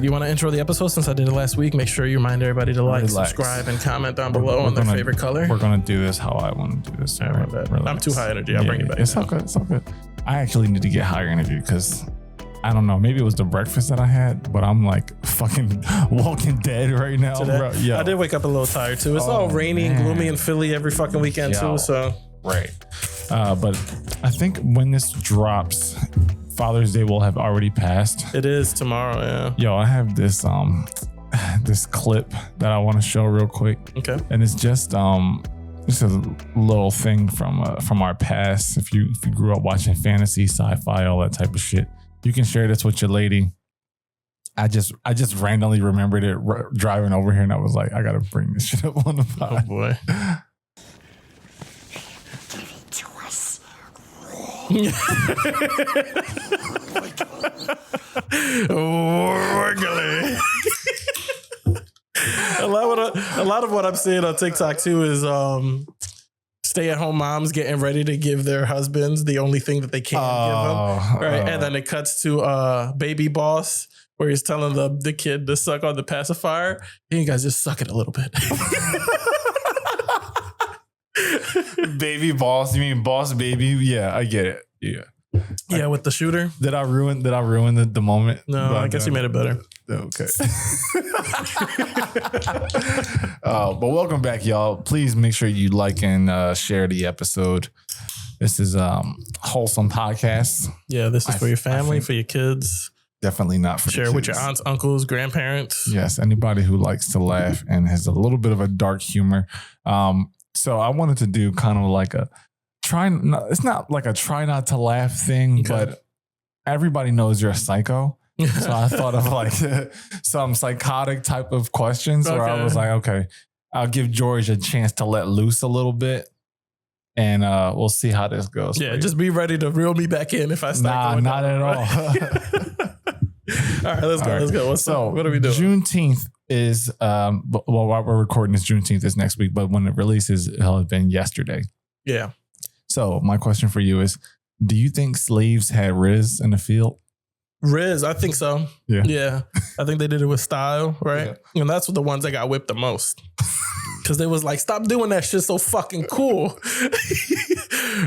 do you want to intro the episode since I did it last week? Make sure you remind everybody to like, subscribe, and comment down below on their favorite color. We're going to do this how I want to do this. I'm too high energy. I'll bring you back. It's all good. It's all good. I actually need to get higher energy because I don't know. Maybe it was the breakfast that I had, but I'm like fucking Walking Dead right now, bro. Yeah. I did wake up a little tired too. It's all rainy and gloomy in Philly every fucking weekend too. So right. But I think when this drops, Father's Day will have already passed. It is tomorrow. Yeah. Yo, I have this this clip that I want to show real quick. Okay. And it's just this is a little thing from our past. If you grew up watching fantasy, sci-fi, all that type of shit, you can share this with your lady. I just randomly remembered it driving over here, and I was like, I gotta bring this shit up on the pod. Oh boy. Give it to us. A lot of what I'm seeing on TikTok too is stay-at-home moms getting ready to give their husbands the only thing that they can give them, right? And then it cuts to Baby Boss, where he's telling the kid to suck on the pacifier. And you guys just suck it a little bit. Baby Boss? You mean Boss Baby? Yeah, I get it. Yeah. Yeah, with the shooter. Did I ruin the moment? No, I guess you made it better. Okay. But welcome back, y'all. Please make sure you like and share the episode. This is wholesome podcast. Yeah, this is for your family, for your kids. Definitely not for share the kids. With your aunts, uncles, grandparents. Yes, anybody who likes to laugh and has a little bit of a dark humor. So I wanted to do kind of like a it's not like a try not to laugh thing, but everybody knows you're a psycho. So I thought of like some psychotic type of questions where I was like, okay, I'll give George a chance to let loose a little bit, and we'll see how this goes. Yeah, just be ready to reel me back in if I start going not down, at all. All right, let's go. Let's go. What are we doing? Juneteenth is well, while we're recording this, Juneteenth is next week, but when it releases, it'll have been yesterday. Yeah. So my question for you is, do you think slaves had Riz in the field? Riz, I think so. Yeah. I think they did it with style, right? Yeah. And that's what the ones that got whipped the most. Because they was like, stop doing that shit so fucking cool.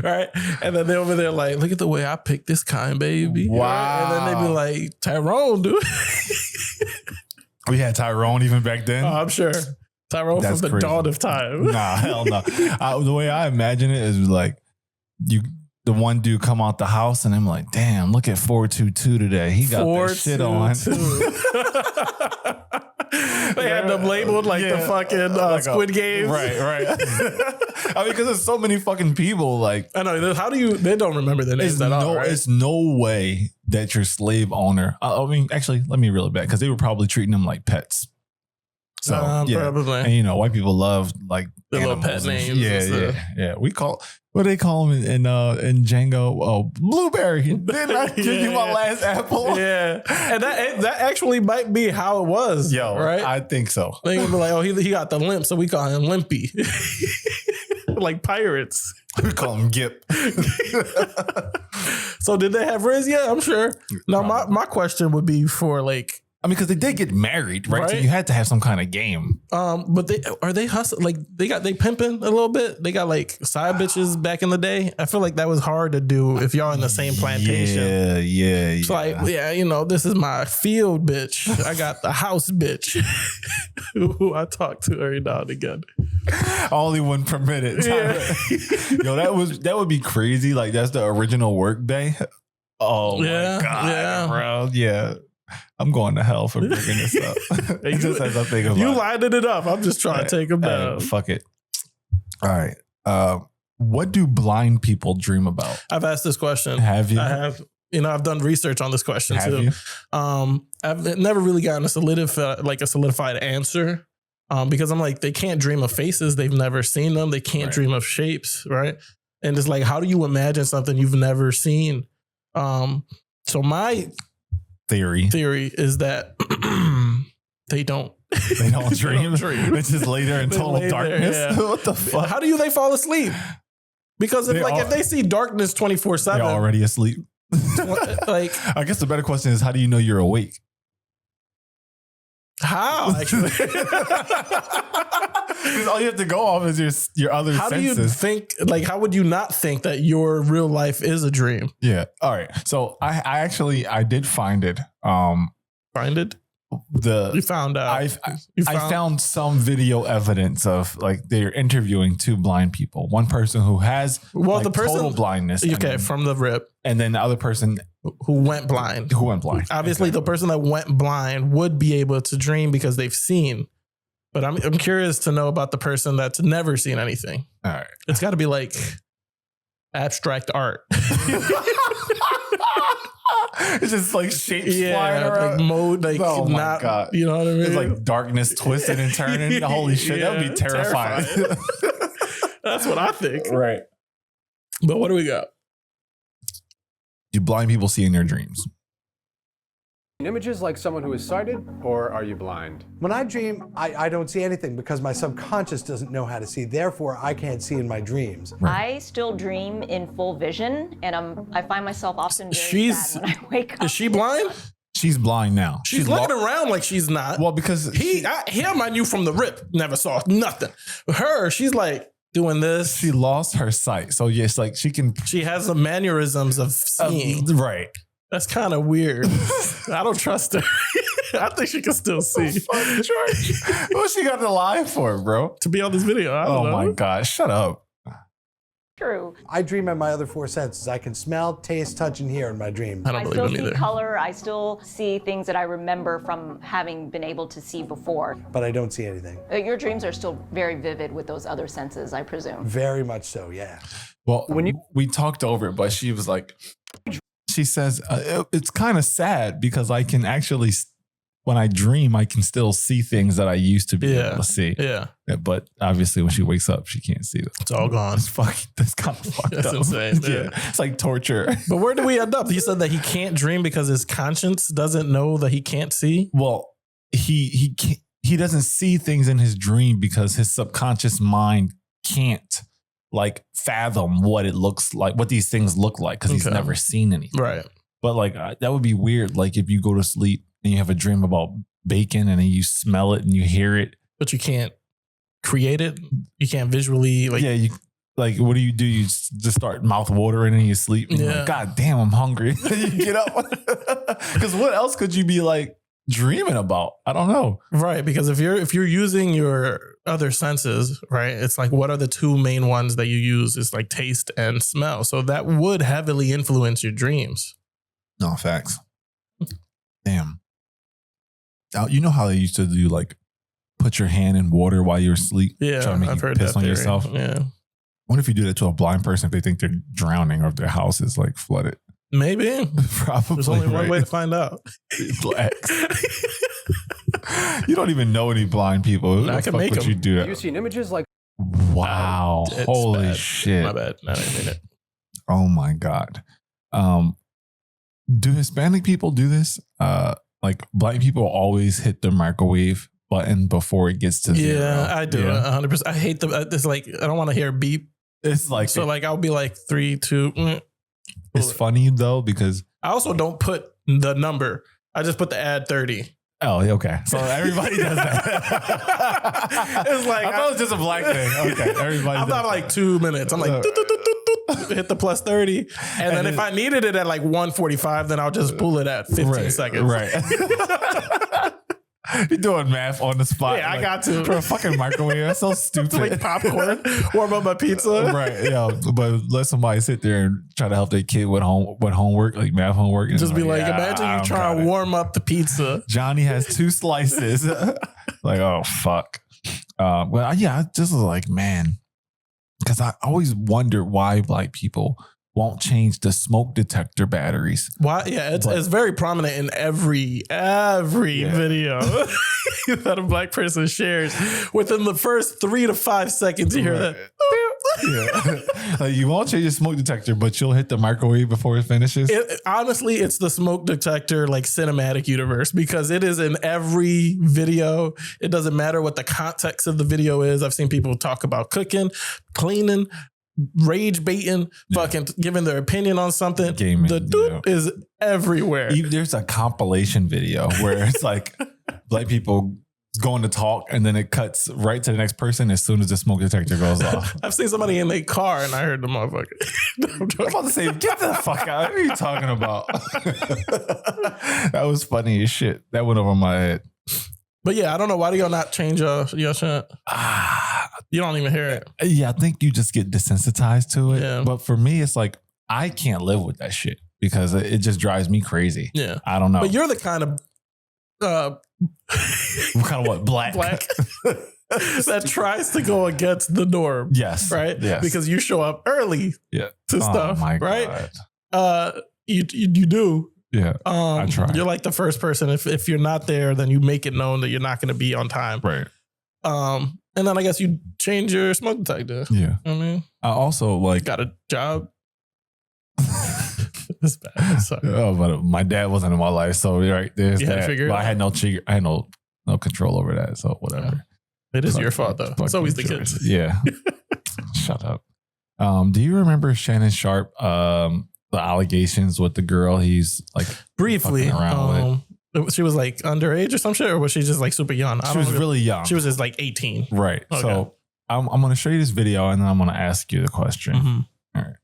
Right? And then they're over there like, look at the way I picked this kind, baby. Wow. Right? And then they be like, Tyrone, dude. We had Tyrone even back then? Oh, I'm sure. Tyrone from the dawn of time. Nah, hell no. The way I imagine it is like, the one dude come out the house and I'm like, damn, look at 422 today. He got that shit on. They had them labeled like the fucking like Squid Games. Right. I mean, because there's so many fucking people. Like, I know. How do you? They don't remember their names at all, right? It's no way that your slave owner. I mean, actually, let me reel it back because they were probably treating them like pets. So probably. And white people love like the little pet names. Yeah. We call what do they call them in Django? Oh, Blueberry. Didn't I give you my last apple? Yeah, and that actually might be how it was. Yo, right? I think so. They would be like, oh, he got the limp, so we call him Limpy. Like pirates. We call him Gip. So did they have Riz? Yeah, I'm sure. Now my question would be for like, I mean, because they did get married, right? So you had to have some kind of game. But they hustling? Like they pimping a little bit. They got like side bitches back in the day. I feel like that was hard to do if y'all in the same plantation. Yeah. It's like, this is my field bitch. I got the house bitch who I talk to every now and again. Only one per minute. Yeah. Yo, that would be crazy. Like that's the original work day. Oh my God, bro. Yeah. I'm going to hell for bringing this up. Just as I think about you lining it up. I'm just trying to take them down. Fuck it. All right. What do blind people dream about? I've asked this question. Have you? I have. I've done research on this question have too. You? I've never really gotten a solidified answer. Because I'm like, they can't dream of faces. They've never seen them. They can't dream of shapes. Right. And it's like, how do you imagine something you've never seen? So my theory is that they don't dream. It's just lay there in total darkness. Yeah. What the fuck? How do they fall asleep? Because if they see darkness 24/7, they're already asleep. Like, I guess the better question is, how do you know you're awake? How actually? Because all you have to go off is your other How senses. do you think? Like, how would you not think that your real life is a dream? Yeah. All right. So I did find it. Find it. You found out. I found some video evidence of like they're interviewing two blind people. One person who has the person total blindness. Okay, from the rip, and then the other person who went blind. Obviously, the person that went blind would be able to dream because they've seen. But I'm curious to know about the person that's never seen anything. All right. It's got to be like abstract art. It's just like shapes flying around. Like mode, like oh my not, God. You know what I mean? It's like darkness twisting and turning. Holy shit, that would be terrifying. That's what I think. Right. But what do we got? Do blind people see in their dreams? Images like someone who is sighted, or are you blind? When I dream, I don't see anything because my subconscious doesn't know how to see. Therefore, I can't see in my dreams. I still dream in full vision, and I find myself often very sad when I wake up. Is she blind? She's blind now. She's looking around like she's not. Well, because him I knew from the rip, never saw nothing. Her, she's like doing this. She lost her sight. So yes, like she has the mannerisms of seeing. Right. That's kind of weird. I don't trust her. I think she can still see. What's she got to lie for, bro? To be on this video. I don't know. My God. Shut up. True. I dream in my other four senses. I can smell, taste, touch, and hear in my dreams. I still see color. I still see things that I remember from having been able to see before. But I don't see anything. Your dreams are still very vivid with those other senses, I presume. Very much so, yeah. Well, we talked over it, but she was like, she says, it's kind of sad because I can actually, when I dream, I can still see things that I used to be able to see. Yeah. But obviously when she wakes up, she can't see them. It's all gone. That's kind of fucked That's up. insane. Yeah. It's like torture. But where do we end up? He said that he can't dream because his conscience doesn't know that he can't see. Well, he doesn't see things in his dream because his subconscious mind can't like fathom what it looks like, what these things look like, because he's never seen anything. Right. But like that would be weird. Like if you go to sleep and you have a dream about bacon and then you smell it and you hear it, but you can't create it. You can't visually like. Yeah. You like, what do? You just start mouth watering and you sleep. And you're like, God damn, I'm hungry. You get up. Because what else could you be like dreaming about? I don't know. Right. Because if you're using your other senses, right, it's like, what are the two main ones that you use? It's like taste and smell. So that would heavily influence your dreams. No, facts. Damn. Now, you know how they used to do like put your hand in water while you're asleep? Yeah. Try to make I've you heard piss that on theory. yourself. Yeah. What if you do that to a blind person if they think they're drowning or if their house is like flooded? Maybe. Probably. There's only one way to find out. You don't even know any blind people. I can make them. You do that? Have you seen images like? Wow! Holy bad. shit! My bad. I didn't mean it. Oh my God. Do Hispanic people do this? Like black people always hit the microwave button before it gets to zero. Yeah, I do. 100%. I hate it's like, I don't want to hear beep. It's like, so like I'll be like 3, 2. It's funny though, because I also don't put the number. I just put the add 30. Oh, okay. So everybody does that. It's like, I thought it was just a black thing. Okay. Everybody. I thought like 2 minutes. I'm like, hit the plus 30. And then if I needed it at like 1:45, then I'll just pull it at 15 seconds. Right. You're doing math on the spot. Yeah, I got to. For a fucking microwave. That's so stupid. To make popcorn, warm up my pizza. Right. Yeah. But let somebody sit there and try to help their kid with homework, like math homework. And just be like, imagine you trying to warm up the pizza. Johnny has 2 slices. Like, oh, fuck. Well, yeah, I just was like, man, because I always wonder why black people won't change the smoke detector batteries. Why? Yeah, it's very prominent in every video that a black person shares. Within the first 3 to 5 seconds, you hear that. Yeah. Like you won't change your smoke detector, but you'll hit the microwave before it finishes. Honestly, it's the smoke detector like cinematic universe, because it is in every video. It doesn't matter what the context of the video is. I've seen people talk about cooking, cleaning, rage baiting, fucking giving their opinion on something. Gaming, the doop is everywhere. There's a compilation video where it's like black people going to talk and then it cuts right to the next person as soon as the smoke detector goes off. I've seen somebody in their car and I heard the motherfucker. I'm about to say, get the fuck out. What are you talking about? That was funny as shit. That went over my head. But yeah, I don't know. Why do y'all not change your shit? You don't even hear it. Yeah, I think you just get desensitized to it. Yeah. But for me, it's like, I can't live with that shit because it just drives me crazy. Yeah. I don't know. But you're the kind of kind of what? Black. that tries to go against the norm. Yes. Right? Yes. Because you show up early Yeah. to stuff. My right? God. You do. Yeah. I try. You're like the first person. If you're not there, then you make it known that you're not going to be on time. Right. And then I guess you change your smoke detector. Yeah. I mean, I also like got a job. It's bad. Sorry. Oh, but my dad wasn't in my life, so right there's You had to that. figure it But I out. had no control over that, so whatever. It is Fuck- your fault though. fucking It's always the George. kids. Yeah. Shut up. Do you remember Shannon Sharp? The allegations with the girl he's like Briefly, fucking around she was like underage or some shit, or was she just like super young? she was really young. She was just like 18. right. Okay. So I'm going to show you this video and then I'm going to ask you the question. Mhm. All right.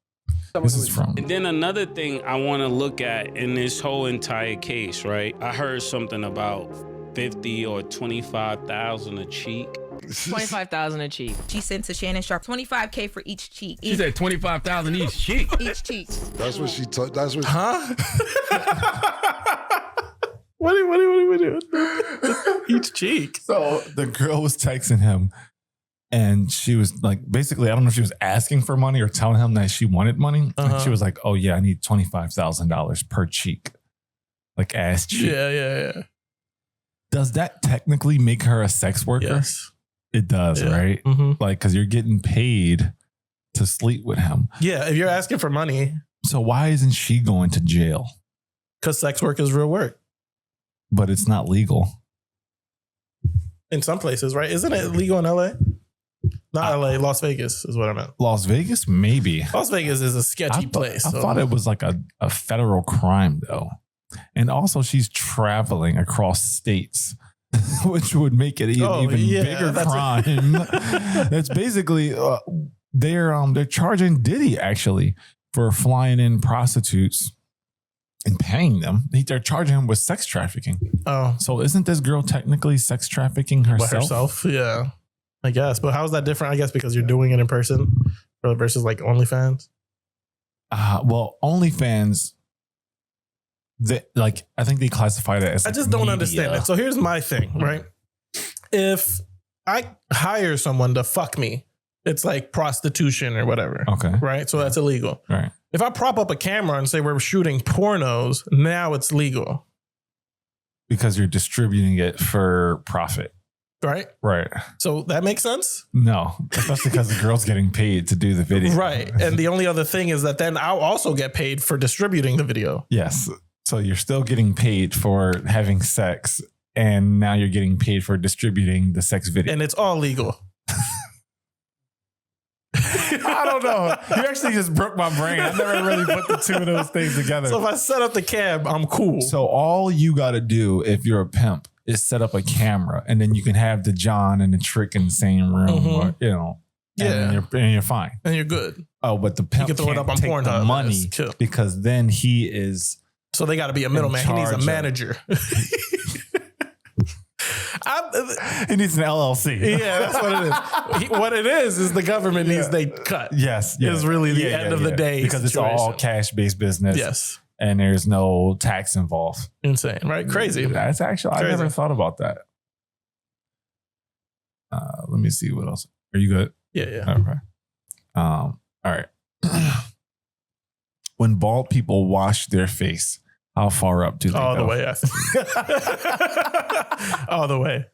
Someone This who is from. And then another thing I want to look at in this whole entire case, right? I heard something about 50 or 25,000 a cheek. 25,000 a cheek. She sent to Shannon Sharp $25K for each cheek. She said 25,000 each cheek. Each cheek. That's what she told. That's what. Huh? What do we do? Each cheek. So the girl was texting him and she was like, basically, I don't know if she was asking for money or telling him that she wanted money. And she was like, oh yeah, I need $25,000 per cheek. Like ass cheek. Yeah. Does that technically make her a sex worker? Yes. It does, Yeah. right? Mhm. Like, cause you're getting paid to sleep with him. Yeah. If you're asking for money, So why isn't she going to jail? because sex work is real work But it's not legal. in some places, right? Isn't it legal in LA? Not LA, Las Vegas is what I meant. Las Vegas, maybe. Las Vegas is a sketchy place. I so- thought it was like a federal crime though. And also she's traveling across states, which would make it an Oh, even yeah, bigger that's- crime. That's basically they're charging Diddy actually for flying in prostitutes and paying them. They're charging him with sex trafficking. Oh, So isn't this girl technically sex trafficking by herself? herself? Yeah, I guess. But how is that different? I guess because you're doing it in person versus like OnlyFans. Well, OnlyFans, I think they classify that as. I just don't understand it. So here's my thing, right? If I hire someone to fuck me, it's like prostitution or whatever. Okay. Right? So that's illegal. Right. If I prop up a camera and say we're shooting pornos, now it's legal. Because you're distributing it for profit. Right? Right. So that makes sense? No, especially because the girl's getting paid to do the video. Right. And the only other thing is that then I'll also get paid for distributing the video. Yes. So you're still getting paid for having sex, and now you're getting paid for distributing the sex video. And it's all legal. I don't know. You actually just broke my brain. I never really put the two of those things together. So if I set up the cab, I'm cool. So all you got to do if you're a pimp is set up a camera, and then you can have the John and the Trick in the same room, or, you know, and you're fine. And you're good. Oh, but the pimp can throw it can't up on take Pornhub the and money it's kill. because then he is. So they got to be a middleman. He needs a charge of- manager. He needs an LLC. Yeah, that's what it is. What it is the government needs they cut. Yes, Is really the end of the day because it's all situation. cash-based business. Yes. And there's no tax involved. Insane, right? Crazy. That's actually, I Crazy. never thought about that. Let me see what else. Are you good? Yeah. Okay. All right. When bald people wash their face, how far up do they All go? the way, I think. All the way.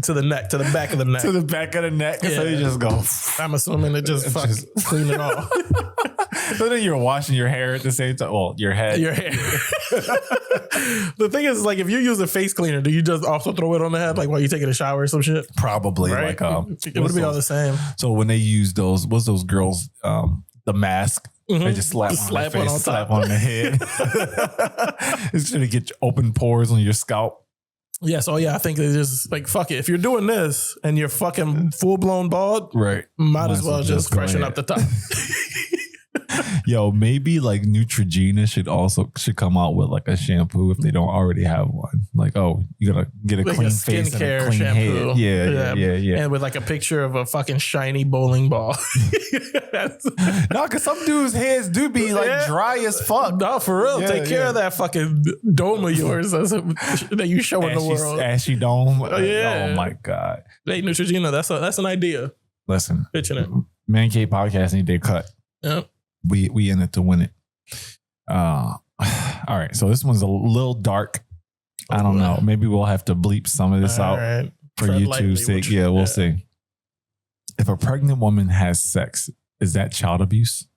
To the neck, to the back of the neck. To the back of the neck. So you Yeah. just go. I'm assuming it just clean it off. So then you're washing your hair at the same time. Well, your head. Your hair. The thing is, like, if you use a face cleaner, do you just also throw it on the head, like while you're taking a shower or some shit? Probably. Right? Like It would be all the same. So when they use those, what's those girls? The mask. They just slap Just on their slap one face, on slap top. on the head. It's gonna get open pores on your scalp. Yes. Oh yeah. I think they just like fuck it. If you're doing this and you're fucking full blown bald, Right. might as well just go freshen ahead. up the top. Yo, maybe like Neutrogena should come out with like a shampoo if they don't already have one. Like, oh, you gotta get a Like clean a face and a skincare clean shampoo. head. Yeah. And with like a picture of a fucking shiny bowling ball. No, because some dudes' heads do be like dry as fuck. No, for real. Yeah, Take care of that fucking dome of yours that you show in the world. Ashy dome. Yeah. Oh my God. Hey, Neutrogena, that's an idea. Listen, Pitching it. Mancave podcast need their cut. Yep. We in it to win it. All right. So this one's a little dark. I don't know. Maybe we'll have to bleep some of this All out right. for Tread YouTube's lightly, sake. Yeah, we'll see. If a pregnant woman has sex, is that child abuse?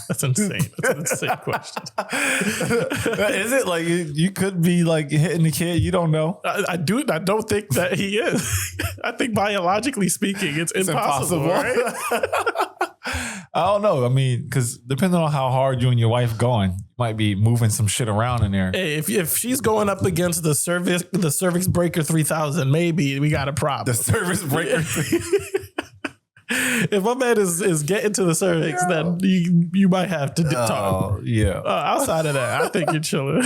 That's insane. That's an insane question. Is it like you could be like hitting the kid? You don't know. I don't think that he is. I think biologically speaking, it's impossible. Right? I don't know. I mean, because depending on how hard you and your wife going, you might be moving some shit around in there. Hey, if she's going up against the cervix breaker 3000, maybe we got a problem. The service breaker. If my man is getting to the cervix, then you might have to talk. Yeah. Outside of that, I think you're chilling.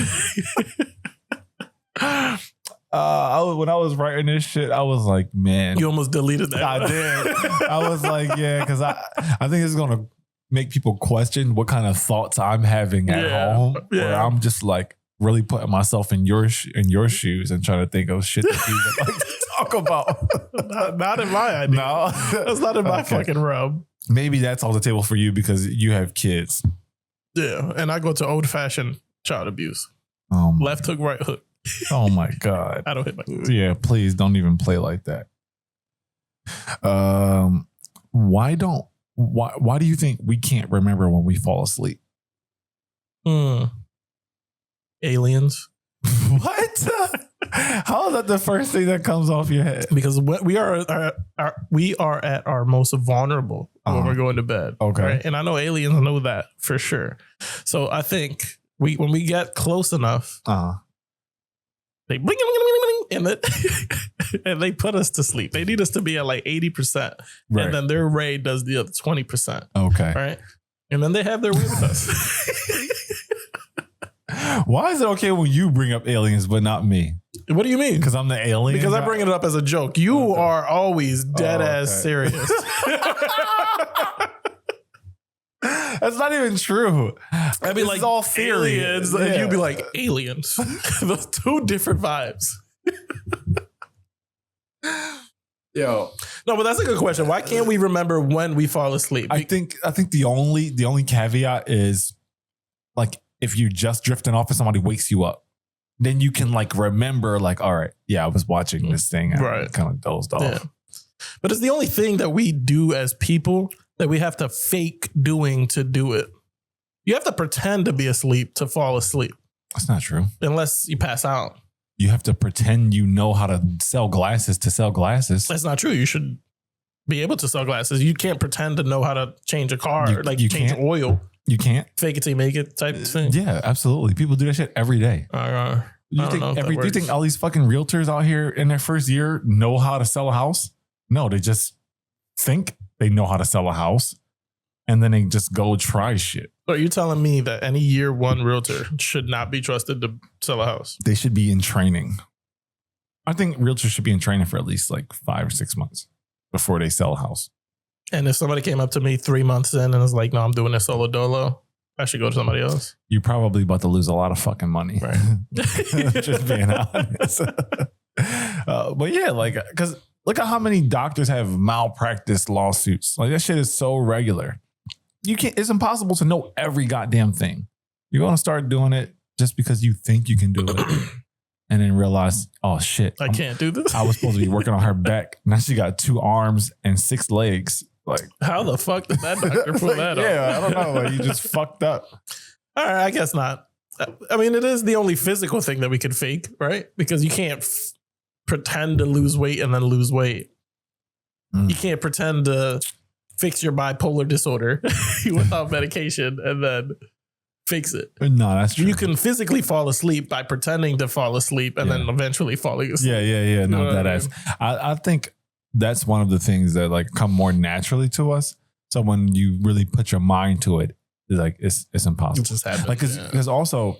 When I was writing this shit, I was like, man. You almost deleted that. I did. I was like, yeah, because I think it's going to make people question what kind of thoughts I'm having at home. Where I'm just like really putting myself in your shoes and trying to think of shit that you would like to talk about. Not in my idea. No. That's not in my fucking realm. Maybe that's off the table for you because you have kids. Yeah. And I go to old fashioned child abuse. Left hook, right hook. Oh my God. I don't hit my Yeah, please don't even play like that. Why do you think we can't remember when we fall asleep? Aliens. What? How is that the first thing that comes off your head? Because we are at our most vulnerable when we're going to bed. Okay. Right? And I know aliens know that for sure. So I think when we get close enough, they bling, bling, bling, bling, and they put us to sleep. They need us to be at like 80%. Right. And then their ray does the other 20%. Okay. Right. And then they have their way with us. Why is it okay when you bring up aliens but not me? What do you mean? Because I'm the alien? Because I bring it up as a joke. You are always dead ass serious. That's not even true. I mean, like all theory. Aliens, and you'd be like, aliens. Those two different vibes. Yo. No, but that's a good question. Why can't we remember when we fall asleep? I think the only caveat is like if you just drifting off and somebody wakes you up, then you can like remember like, all right, yeah, I was watching this thing. And I kind of dozed off. Yeah. But it's the only thing that we do as people that we have to fake doing to do it. You have to pretend to be asleep to fall asleep. That's not true. Unless you pass out. You have to pretend you know how to sell glasses to sell glasses. That's not true. You should be able to sell glasses. You can't pretend to know how to change a car, you change oil. You can't. Fake it till you make it type thing. Yeah, absolutely. People do that shit every day. Do you think all these fucking realtors out here in their first year know how to sell a house? No, they just think they know how to sell a house and then they just go try shit. So you're telling me that any year one realtor should not be trusted to sell a house? They should be in training. I think realtors should be in training for at least like 5 or 6 months before they sell a house. And if somebody came up to me 3 months in and was like, no, I'm doing this solo dolo, I should go to somebody else. You're probably about to lose a lot of fucking money. Right. Just being honest. But yeah, like, because look at how many doctors have malpractice lawsuits. Like that shit is so regular. It's impossible to know every goddamn thing. You're going to start doing it just because you think you can do it. And then realize, oh shit. I can't do this. I was supposed to be working on her back. Now she got 2 arms and 6 legs. Like, how the fuck did that doctor pull that off? Yeah, I don't know. Like, you just fucked up. All right, I guess not. I mean, it is the only physical thing that we could fake, right? Because you can't pretend to lose weight and then lose weight. You can't pretend to fix your bipolar disorder without medication and then fix it. No, that's true. You can physically fall asleep by pretending to fall asleep and then eventually falling asleep. Yeah. No, You know that what I is. I think that's one of the things that like come more naturally to us. So when you really put your mind to it, it's impossible. It just happens. Like, because also,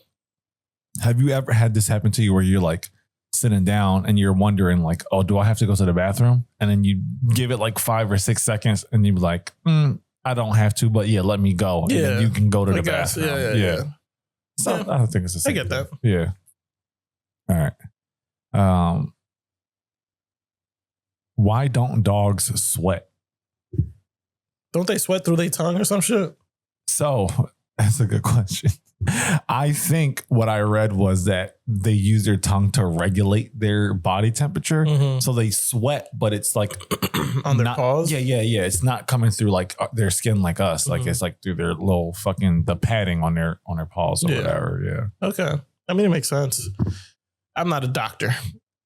have you ever had this happen to you where you're like sitting down and you're wondering like, oh, do I have to go to the bathroom? And then you give it like 5 or 6 seconds and you're like, I don't have to, but yeah, let me go. And then you can go to the bathroom. Yeah. So I don't think it's the same. I get that. Yeah. All right. Why don't dogs sweat? Don't they sweat through their tongue or some shit? So that's a good question. I think what I read was that they use their tongue to regulate their body temperature. Mm-hmm. So they sweat, but it's like on their paws. Yeah. It's not coming through like their skin like us. Like it's like through their little the padding on their paws or whatever. Yeah. Okay. I mean, it makes sense. I'm not a doctor.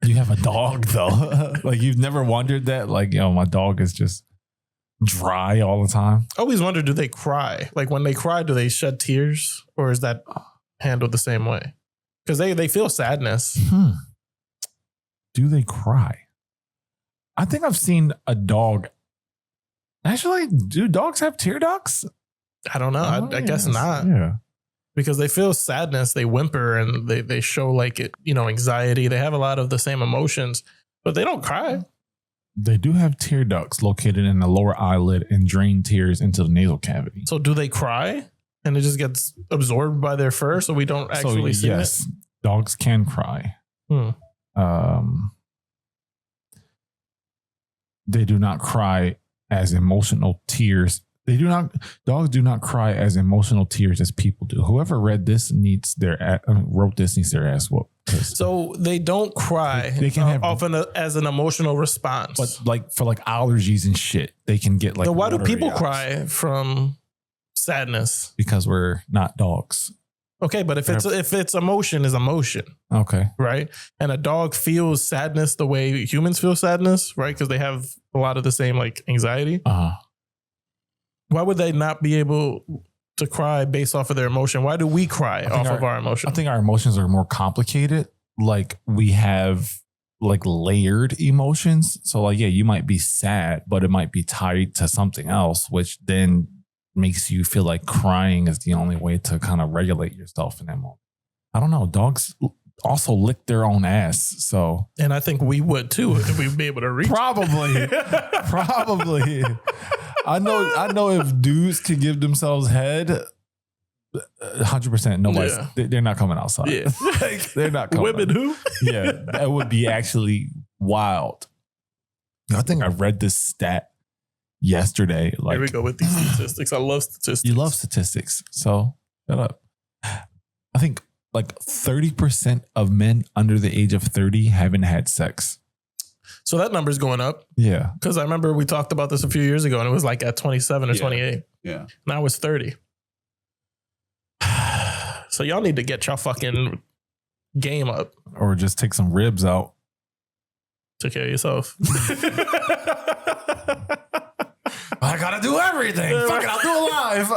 You have a dog though. Like you've never wondered that? Like, my dog is just dry all the time. I always wonder, do they cry? Like when they cry, do they shed tears, or is that handled the same way? Because they feel sadness. Do they cry? I think I've seen a dog. Actually, do dogs have tear ducts? I don't know. I guess not. Yeah. Because they feel sadness, they whimper, and they show like it, anxiety. They have a lot of the same emotions, but they don't cry. They do have tear ducts located in the lower eyelid and drain tears into the nasal cavity. So do they cry and it just gets absorbed by their fur so we don't actually see it? Dogs can cry. They do not cry as emotional tears. Dogs do not cry as emotional tears as people do. Whoever wrote this needs their ass whooped. So they don't cry. They can have often as an emotional response. But like for like allergies and shit, they can get like. So why do people eyes. cry from sadness? Because we're not dogs. Okay, but if it's emotion is emotion. Okay. Right? And a dog feels sadness the way humans feel sadness, right? Because they have a lot of the same like anxiety. Why would they not be able to cry based off of their emotion? Why do we cry off of our emotion? I think our emotions are more complicated. Like we have like layered emotions. So like, yeah, you might be sad, but it might be tied to something else, which then makes you feel like crying is the only way to kind of regulate yourself in that moment. I don't know. Dogs also lick their own ass. So, and I think we would too if we'd be able to reach. Probably. I know if dudes could give themselves head, 100%. Nobody's. They're not coming outside. Yeah, they're not coming. Women who? Yeah, that would be actually wild. I think I read this stat yesterday. Like, here we go with these statistics. I love statistics. You love statistics, so shut up. I think like 30% of men under the age of 30 haven't had sex. So that number's going up. Yeah. Because I remember we talked about this a few years ago and it was like at 27 or 28. Yeah. Now it's 30. So y'all need to get y'all fucking game up. Or just take some ribs out. Take care of yourself. I gotta do everything. Fuck it, I'll do it live.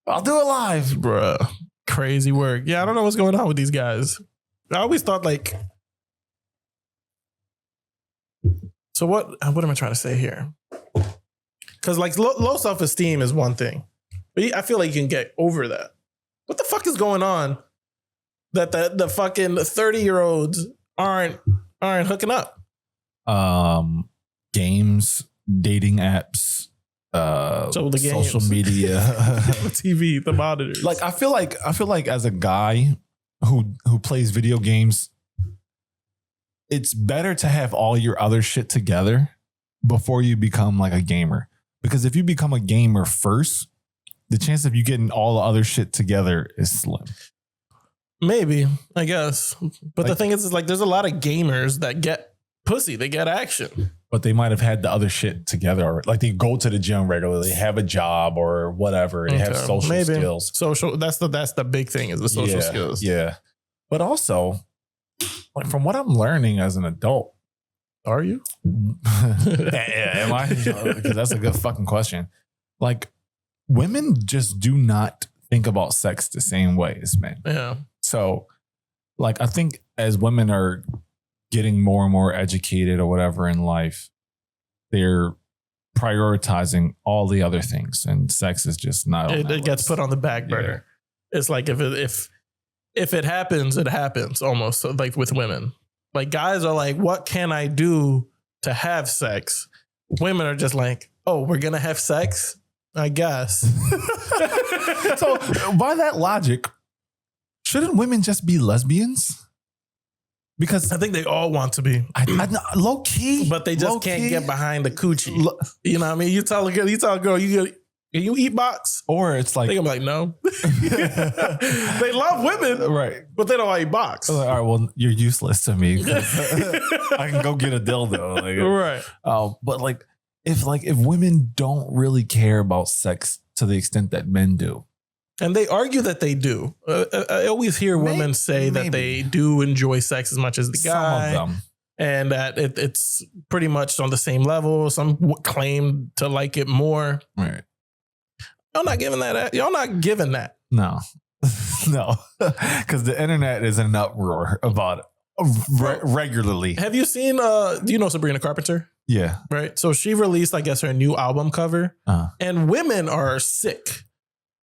I'll do it live. Bruh. Crazy work. Yeah, I don't know what's going on with these guys. I always thought like, so what am I trying to say here? Because like low self-esteem is one thing, but I feel like you can get over that. What the fuck is going on that the fucking 30-year-olds aren't hooking up? Games, dating apps, so the social media, the TV, the monitors. Like I feel like as a guy who plays video games, it's better to have all your other shit together before you become like a gamer. Because if you become a gamer first, the chance of you getting all the other shit together is slim. Maybe, I guess. But the thing is like there's a lot of gamers that get pussy, they get action. But they might have had the other shit together already. Like they go to the gym regularly, they have a job or whatever, they have social skills. Social, that's the big thing is the social skills. Yeah. But also, like from what I'm learning as an adult. Are you? Am I? Because that's a good fucking question. Like women just do not think about sex the same way as men. Yeah. So, like, I think as women are getting more and more educated or whatever in life, they're prioritizing all the other things, and sex is just not. It gets put on the back burner. Yeah. It's like if it happens, it happens almost. So like with women. Like guys are like, what can I do to have sex? Women are just like, oh, we're gonna have sex? I guess. So by that logic, shouldn't women just be lesbians? Because I think they all want to be. Low key. But they just can't get behind the coochie. You know what I mean? You tell a girl, can you eat box? Or it's like, they gonna be like, no. They love women, right? But they don't eat box. Like, all right, well, you're useless to me. I can go get a dildo, like, right? But like, if women don't really care about sex to the extent that men do, and they argue that they do. I always hear women say that they do enjoy sex as much as the guy. Some of them. And that it's pretty much on the same level. Some claim to like it more. Right. Y'all not giving that. Y'all not giving that. No. No. Because the internet is in an uproar about it regularly. Have you seen, do you know Sabrina Carpenter? Yeah. Right. So she released, I guess, her new album cover. And women are sick.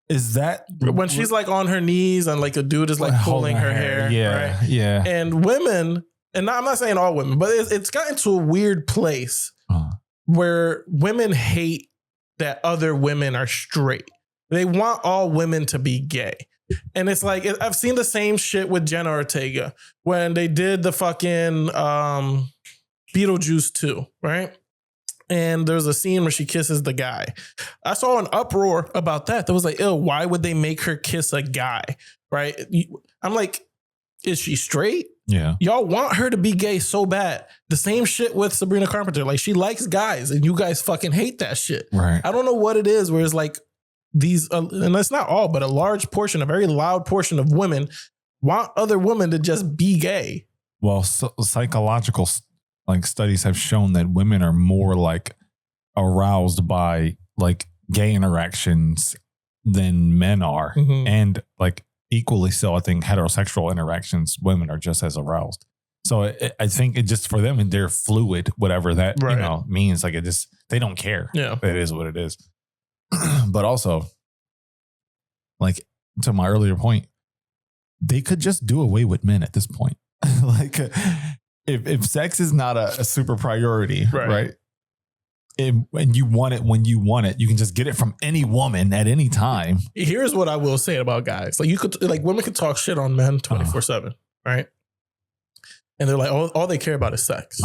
Is that when she's like on her knees and like a dude is like pulling her hair? Yeah. Right? Yeah. And women, and I'm not saying all women, but it's gotten to a weird place where women hate that other women are straight. They want all women to be gay. And it's like, I've seen the same shit with Jenna Ortega when they did the fucking Beetlejuice 2, right? And there's a scene where she kisses the guy. I saw an uproar about that. That was like, ew, why would they make her kiss a guy? Right? I'm like, is she straight? Yeah. Y'all want her to be gay so bad. The same shit with Sabrina Carpenter. Like she likes guys and you guys fucking hate that shit. Right. I don't know what it is where it's like these, and it's not all, but a large portion, a very loud portion of women want other women to just be gay. Well, psychological like studies have shown that women are more like aroused by like gay interactions than men are. Mm-hmm. And like equally so, I think heterosexual interactions, women are just as aroused. So I think it just for them and they're fluid, whatever that means. Like it just, they don't care. Yeah. It is what it is. But also, like to my earlier point, they could just do away with men at this point. Like if sex is not a super priority, right? And you want it when you want it, you can just get it from any woman at any time. Here's what I will say about guys. Like women can talk shit on men 24/7, right? And they're like, all they care about is sex.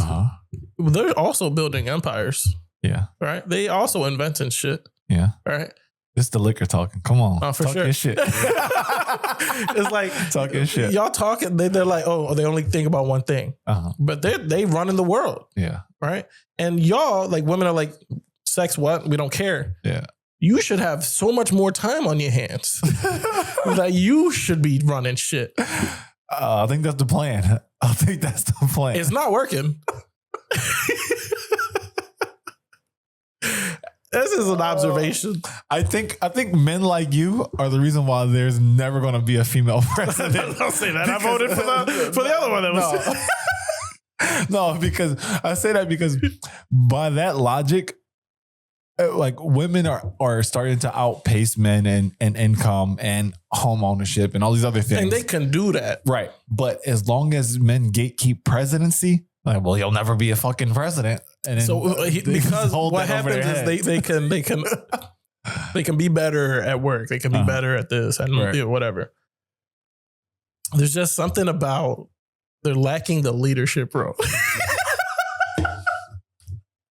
They're also building empires. Yeah. Right? They also inventing shit. Yeah. Right? It's the liquor talking. Come on. Oh, for talk sure. Your shit. It's like talking shit. Y'all talking, they're like, oh, they only think about one thing. But they run in the world. Yeah. Right? And y'all, like women are like, sex what? We don't care. Yeah. You should have so much more time on your hands. That you should be running shit. I think that's the plan. It's not working. This is an observation. I think men like you are the reason why there's never going to be a female president. Don't say that. I voted for the other one that was. No, because I say that because by that logic, like women are starting to outpace men in income and home ownership and all these other things. And they can do that. Right. But as long as men gatekeep presidency, like, well, he'll never be a fucking president. And so because what happens is they can be better at work. They can be better at this and whatever. There's just something about they're lacking the leadership role.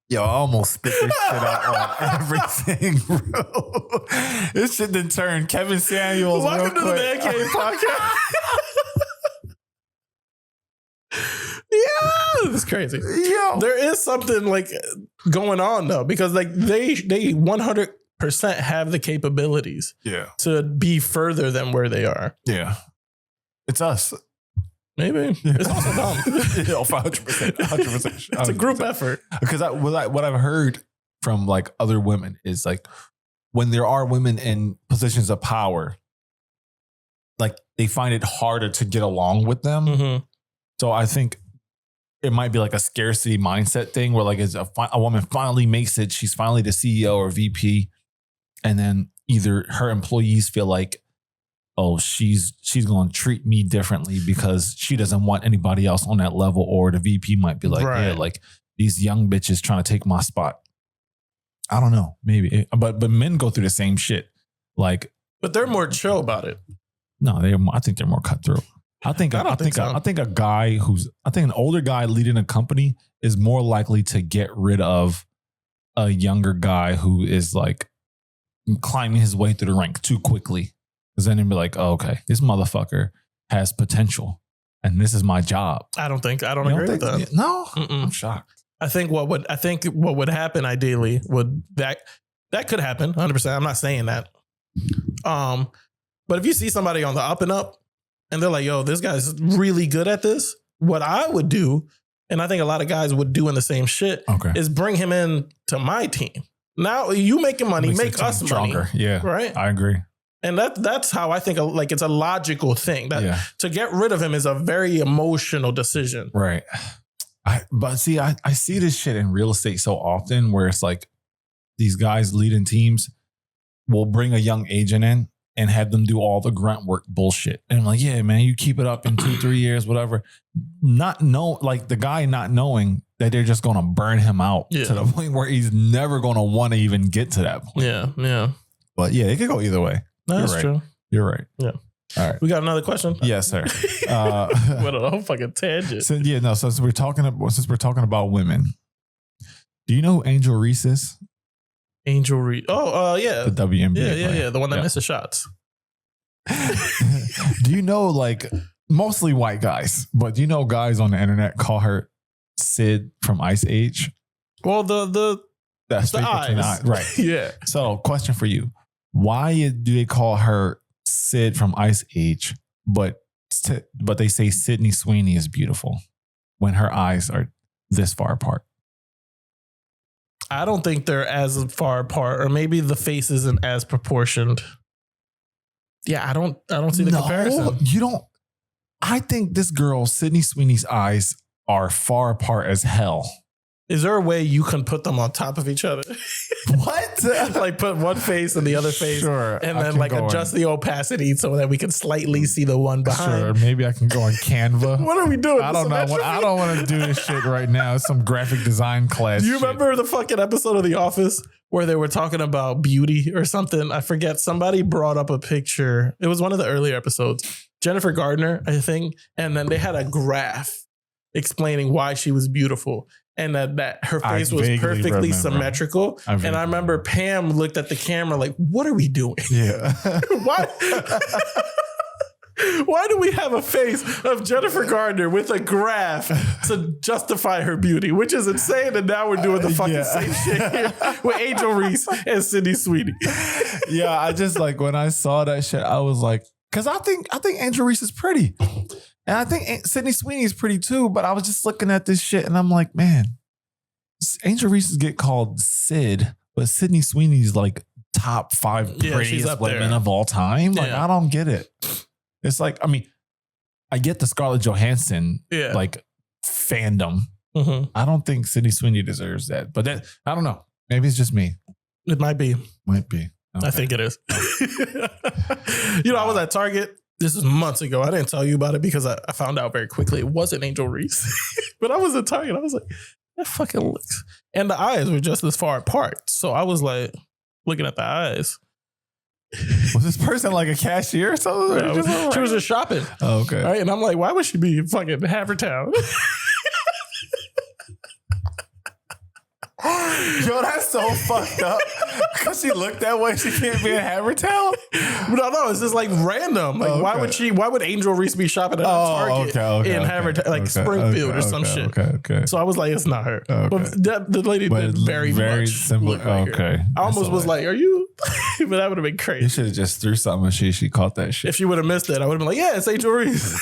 Yo, I almost spit this shit out on everything, bro. This shit done turned Kevin Samuels. Welcome to the Mancave podcast. Yeah, it's crazy. Yo. There is something like going on though, because like they 100% have the capabilities to be further than where they are. Yeah. It's us. Maybe. It's also dumb. 100%. It's a group effort. Because what I've heard from like other women is like when there are women in positions of power, like they find it harder to get along with them. Mm-hmm. So I think it might be like a scarcity mindset thing where like a woman finally makes it, she's finally the CEO or VP, and then either her employees feel like, oh, she's going to treat me differently because she doesn't want anybody else on that level, or the VP might be like, yeah, like these young bitches trying to take my spot. I don't know, maybe, but men go through the same shit, like, but they're more chill about it. No, I think they're more cutthroat. I think an older guy leading a company is more likely to get rid of a younger guy who is like climbing his way through the rank too quickly. Because then they'd be like, oh, okay, this motherfucker has potential and this is my job. I don't agree with that. No, I'm shocked. I think what would happen ideally would that could happen 100%. I'm not saying that. But if you see somebody on the up and up and they're like, yo, this guy's really good at this, what I would do, and I think a lot of guys would do in the same shit, is bring him in to my team. Now you making money, make us stronger. Money. Yeah. Right. I agree. And that's how I think like it's a logical thing that to get rid of him is a very emotional decision. Right. But see, I see this shit in real estate so often where it's like these guys leading teams will bring a young agent in and have them do all the grunt work bullshit. And I'm like, yeah, man, you keep it up in 2-3 years, whatever. Like the guy not knowing that they're just going to burn him out to the point where he's never going to want to even get to that point. Yeah, yeah. But yeah, it could go either way. That's true. You're right. Yeah. All right. We got another question? Yes, sir. What a whole fucking tangent. Since we're talking about women, do you know who Angel Reese is? Angel Reese. Oh, yeah. The WNBA player. Yeah. The one that misses shots. Do you know, like, mostly white guys, but do you know guys on the internet call her Sid from Ice Age? Well, that's the eyes. Right. Yeah. So, question for you. Why do they call her Sid from Ice Age, but they say Sydney Sweeney is beautiful when her eyes are this far apart? I don't think they're as far apart, or maybe the face isn't as proportioned. Yeah, I don't see the comparison. You don't. I think this girl, Sydney Sweeney's eyes are far apart as hell. Is there a way you can put them on top of each other? What? Like put one face and the other face, sure, and then like adjust the opacity so that we can slightly see the one behind. Sure, maybe I can go on Canva. What are we doing? I don't know. I don't want to do this shit right now. It's some graphic design class. Do you remember the fucking episode of The Office where they were talking about beauty or something? I forget. Somebody brought up a picture. It was one of the earlier episodes. Jennifer Gardner, I think, and then they had a graph explaining why she was beautiful. And that her face was perfectly symmetrical. And I remember Pam looked at the camera like, what are we doing? Yeah. Why do we have a face of Jennifer Gardner with a graph to justify her beauty? Which is insane. And now we're doing the fucking same shit here with Angel Reese and Sydney Sweeney. Yeah, I just like when I saw that shit, I was like, because I think Angel Reese is pretty. And I think Sydney Sweeney is pretty too, but I was just looking at this shit and I'm like, man, Angel Reese get called Sid, but Sydney Sweeney's like top 5 prettiest women of all time. Like, I don't get it. It's like, I mean, I get the Scarlett Johansson like fandom. Mm-hmm. I don't think Sydney Sweeney deserves that, but then I don't know. Maybe it's just me. It might be. Might be. Okay. I think it is. I was at Target. This is months ago. I didn't tell you about it because I found out very quickly it wasn't Angel Reese. But I was at Target. I was like, that fucking looks. And the eyes were just as far apart. So I was like, looking at the eyes. Was this person like a cashier or something? Yeah, she was just shopping. Oh, okay. Right? And I'm like, why would she be in fucking Havertown? Yo, that's so fucked up. Because she looked that way, she can't be in Havertown? No, it's just like random. Like, why would Angel Reese be shopping at a Target in Havertown, like Springfield or some shit? Okay. So I was like, it's not her. But the lady did very much similar. Like her. I almost was like, are you? But that would have been crazy. You should have just threw something and she caught that shit. If she would have missed it, I would have been like, yeah, it's Angel Reese.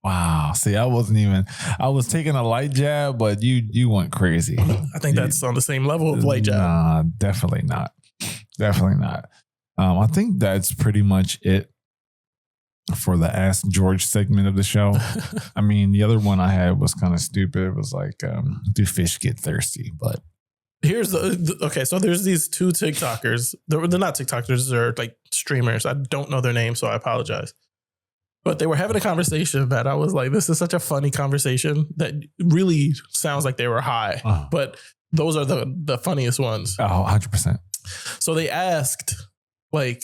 Wow. See, I was taking a light jab, but you went crazy. I think that's on the same level of light jab. Nah, definitely not. Definitely not. I think that's pretty much it for the Ask George segment of the show. I mean, the other one I had was kind of stupid. It was like, do fish get thirsty? But here's okay. So there's these two TikTokers. They're not TikTokers. They're like streamers. I don't know their name, so I apologize. But they were having a conversation that I was like, this is such a funny conversation that really sounds like they were high. But those are the funniest ones. Oh, 100%. So they asked, like,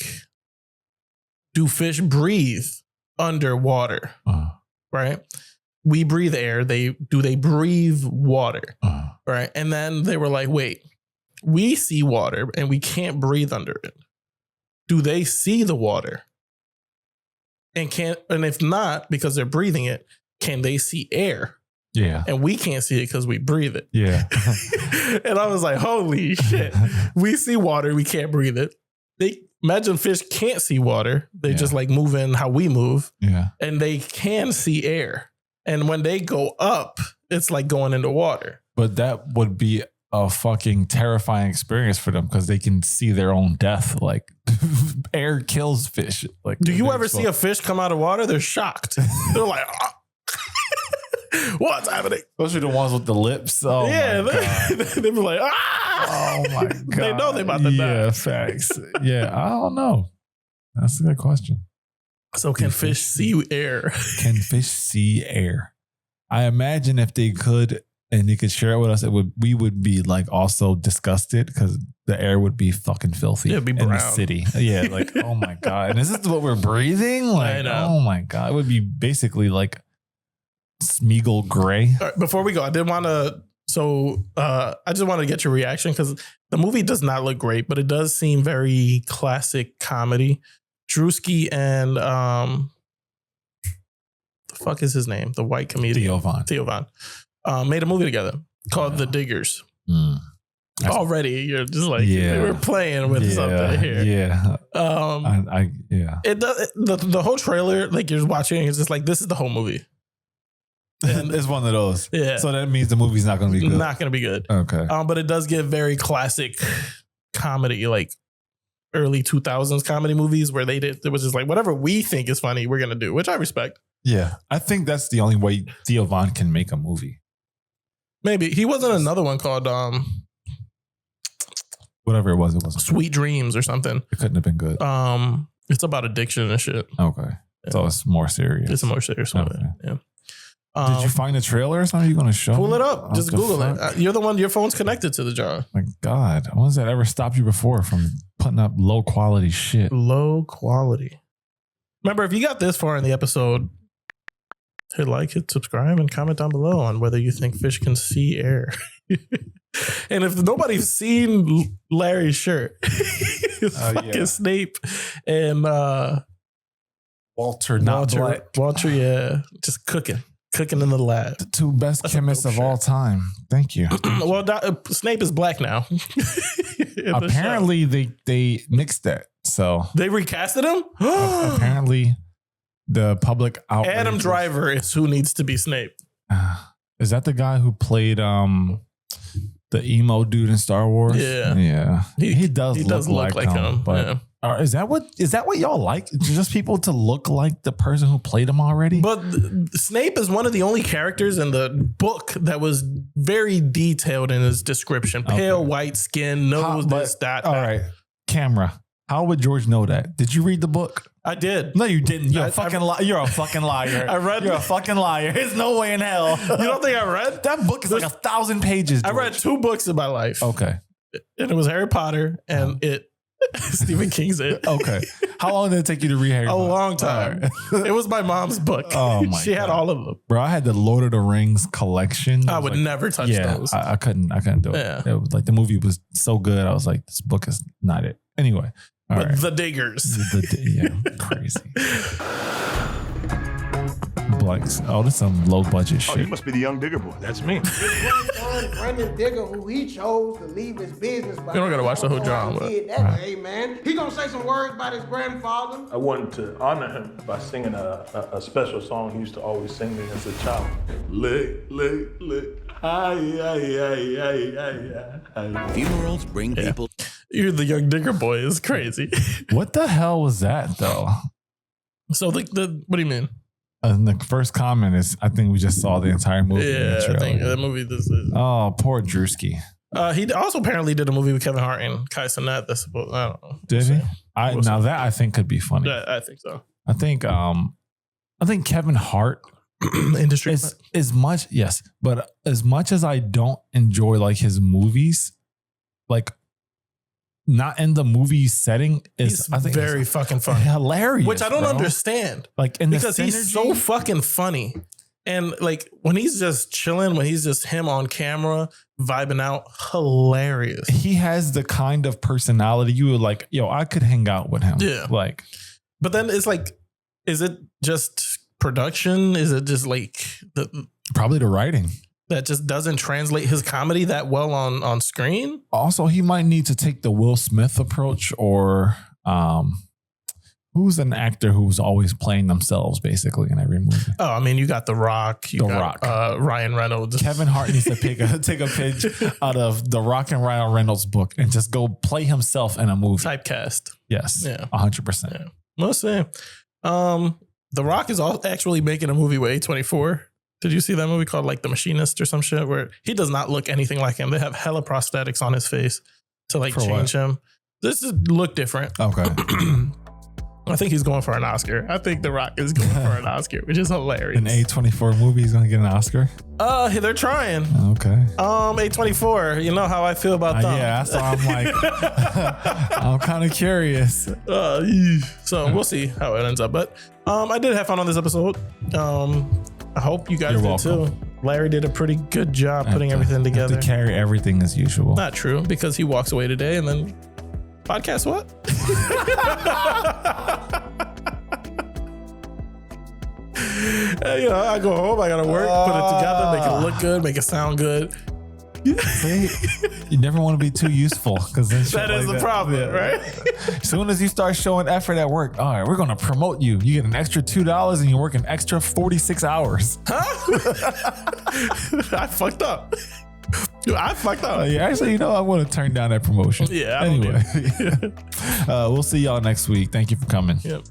do fish breathe underwater? Right? We breathe air. Do they breathe water? Right? And then they were like, wait, we see water and we can't breathe under it. Do they see the water? And if not, because they're breathing it, can they see air? Yeah. And we can't see it because we breathe it. Yeah. And I was like, holy shit. We see water, we can't breathe it. Imagine fish can't see water. They just like move in how we move. Yeah. And they can see air. And when they go up, it's like going into water. But that would be a fucking terrifying experience for them because they can see their own death. Like air kills fish. Like, do you ever see a fish come out of water? They're shocked. They're like, what's happening? Those are the ones with the lips. Oh yeah, they be like, oh my god, they know they about to die. Yeah, facts. Yeah, I don't know. That's a good question. So can fish see air? Can fish see air? I imagine if they could and they could share it with us, we would be like also disgusted because the air would be fucking filthy. It'd be brown. In the city. Yeah, like oh my god, and is this what we're breathing? Like I know. Oh my god, it would be basically like Smeagol gray. All right, before we go, I did want to. So I just wanted to get your reaction because the movie does not look great, but it does seem very classic comedy. Drewski and the fuck is his name? The white comedian Theo Von made a movie together called The Diggers. Already, you're just like we're playing with something here. Yeah, It does the whole trailer. Like you're watching, it's just like this is the whole movie. And it's one of those. Yeah. So that means the movie's not going to be good. Not going to be good. Okay. But it does give very classic comedy, like early 2000s comedy movies where it was just like, whatever we think is funny, we're going to do, which I respect. Yeah. I think that's the only way Theo Von can make a movie. Maybe. He was in another one called whatever it wasn't Sweet Dreams or something. It couldn't have been good. It's about addiction and shit. Okay. Yeah. So it's more serious. It's a more serious movie. Yeah. Did you find a trailer or something? Are you going to show Pull me? it up. Just Google it. You're the one, your phone's connected to the jar. My God. When has that ever stopped you before from putting up low quality shit? Low quality. Remember, if you got this far in the episode, hit like, hit subscribe, and comment down below on whether you think fish can see air. And if nobody's seen Larry's shirt, it's fucking Snape and Walter, Black. Walter, yeah. Just cooking in the lab. The two best chemists of all time. Thank you. Well, Snape is black now. Apparently, they nixed that. So they recasted him? Apparently, the public outrage. Adam Driver is who needs to be Snape. Is that the guy who played the emo dude in Star Wars? Yeah. He does look like him. But yeah. Is that what y'all like? Just people to look like the person who played him already? But Snape is one of the only characters in the book that was very detailed in his description. Pale white skin, that. All right, camera. How would George know that? Did you read the book? I did. No, you didn't. You're a fucking liar. You're a fucking liar. You're a fucking liar. There's no way in hell. You don't think I read? That book is like 1,000 pages. George. I read 2 books in my life. Okay. And it was Harry Potter and Stephen King's It. Okay. How long did it take you to read Harry Potter? A long time. It was my mom's book. Oh my She had all of them. Bro, I had the Lord of the Rings collection. I would never touch those. I couldn't do it. Yeah. It was like the movie was so good. I was like, this book is not it. Anyway. All right. The Diggers. Crazy. like, oh, this is some low budget Oh, you shit. must be the young digger boy. That's me. Brendan Digger, who he chose to leave his business. You don't gotta watch the whole drama. Hey man, he gonna say some words about his grandfather. I wanted to honor him by singing a special song he used to always sing me as a child. Lick, lick, lick. Funerals bring people. You're the young digger boy is crazy. What the hell was that though? So the what do you mean? And the first comment is, I think we just saw the entire movie. Yeah, I think that movie. This is. Oh, poor Drewski. He also apparently did a movie with Kevin Hart and Kai Cenat. That's I don't know. Did he? Now that I think could be funny. Yeah, I think so. I think Kevin Hart industry is much, yes, but as much as I don't enjoy like his movies, like not in the movie setting is I think very fucking funny, hilarious, which I don't bro. understand. Like in because the he's so fucking funny, and like when he's just chilling, when he's just him on camera vibing out, hilarious. He has the kind of personality you would like. Yo, I could hang out with him. Yeah, like, but then it's like, is it just production? Is it just like probably the writing that just doesn't translate his comedy that well on screen? Also, he might need to take the Will Smith approach, or who's an actor who's always playing themselves basically in every movie. Oh, I mean, you got The Rock, Ryan Reynolds. Kevin Hart needs to take a page out of The Rock and Ryan Reynolds book and just go play himself in a movie. Typecast. Yes. Yeah. 100%. Yeah. Let's say. The Rock is actually making a movie with A24. Did you see that movie called like The Machinist or some shit where he does not look anything like him? They have hella prosthetics on his face to like change him. This is look different. Okay. I think he's going for an Oscar. I think The Rock is going for an Oscar, which is hilarious. An A24 movie is going to get an Oscar? They're trying. Okay. A24, you know how I feel about them. Yeah, that's why I'm like, I'm kind of curious. So we'll see how it ends up. But I did have fun on this episode. I hope you guys did too. Larry did a pretty good job putting everything together. Have to carry everything as usual. Not true, because he walks away today and then podcast what? You know, I go home, I gotta work, put it together, make it look good, make it sound good. See, you never want to be too useful because that is the problem, right? As soon as you start showing effort at work, all right, we're going to promote you. You get an extra $2 and you work an extra 46 hours. I fucked up. Yeah, actually, you know, I want to turn down that promotion. Yeah. Anyway, we'll see y'all next week. Thank you for coming. Yep.